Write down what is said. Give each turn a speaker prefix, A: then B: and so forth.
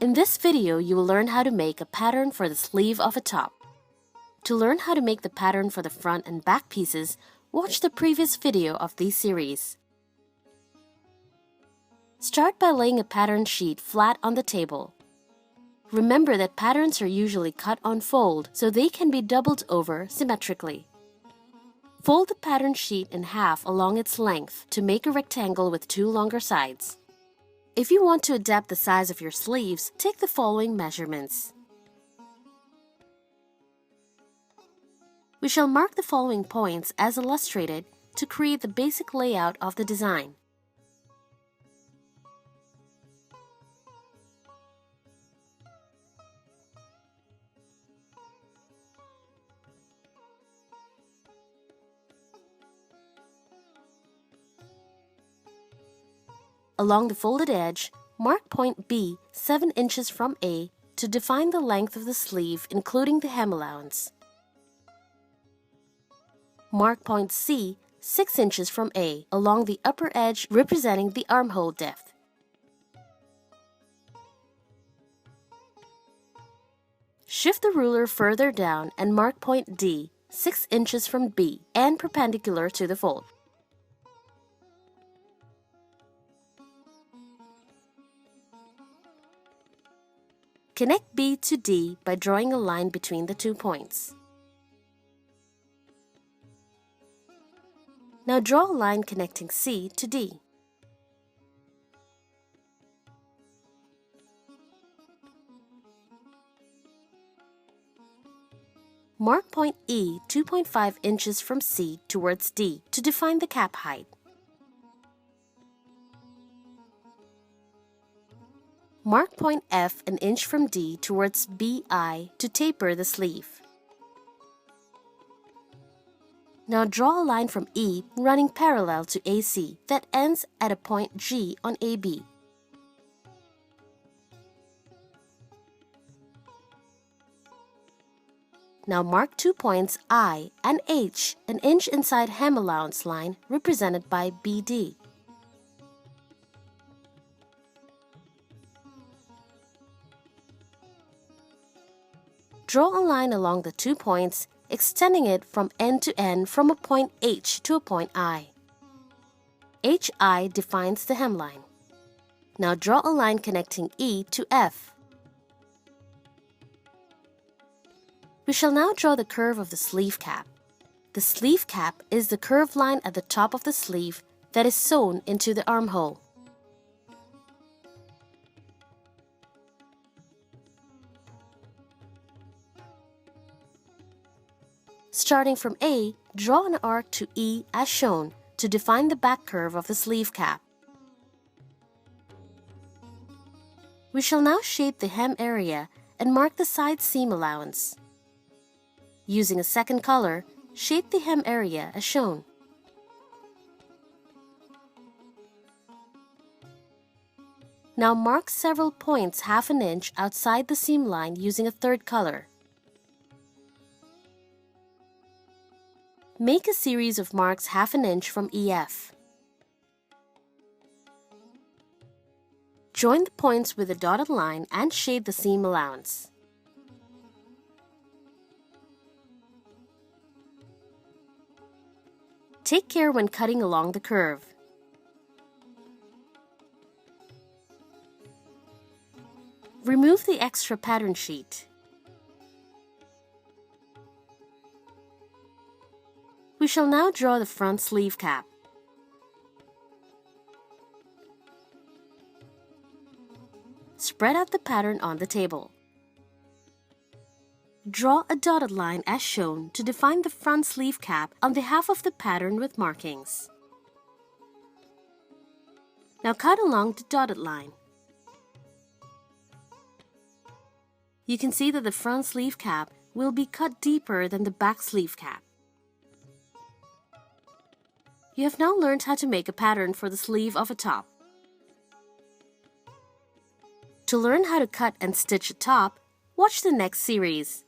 A: In this video, you will learn how to make a pattern for the sleeve of a top. To learn how to make the pattern for the front and back pieces, watch the previous video of this series. Start by laying a pattern sheet flat on the table. Remember that patterns are usually cut on fold, so they can be doubled over symmetrically. Fold the pattern sheet in half along its length to make a rectangle with two longer sides. If you want to adapt the size of your sleeves, take the following measurements. We shall mark the following points as illustrated to create the basic layout of the design. Along the folded edge, mark point B 7 inches from A to define the length of the sleeve including the hem allowance. Mark point C 6 inches from A along the upper edge representing the armhole depth. Shift the ruler further down and mark point D 6 inches from B and perpendicular to the fold. Connect B to D by drawing a line between the 2 points. Now draw a line connecting C to D. Mark point E 2.5 inches from C towards D to define the cap height. Mark point F an inch from D towards BI to taper the sleeve. Now draw a line from E running parallel to AC that ends at a point G on AB. Now mark 2 points I and H an inch inside hem allowance line represented by BD. Draw a line along the 2 points, extending it from end to end from a point H to a point I. HI defines the hemline. Now draw a line connecting E to F. We shall now draw the curve of the sleeve cap. The sleeve cap is the curved line at the top of the sleeve that is sewn into the armhole. Starting from A, draw an arc to E as shown to define the back curve of the sleeve cap. We shall now shape the hem area and mark the side seam allowance. Using a second color, shape the hem area as shown. Now mark several points half an inch outside the seam line using a third color. Make a series of marks half an inch from EF. Join the points with a dotted line and shade the seam allowance. Take care when cutting along the curve. Remove the extra pattern sheet. We shall now draw the front sleeve cap. Spread out the pattern on the table. Draw a dotted line as shown to define the front sleeve cap on the half of the pattern with markings. Now cut along the dotted line. You can see that the front sleeve cap will be cut deeper than the back sleeve cap. You have now learned how to make a pattern for the sleeve of a top. To learn how to cut and stitch a top, watch the next series.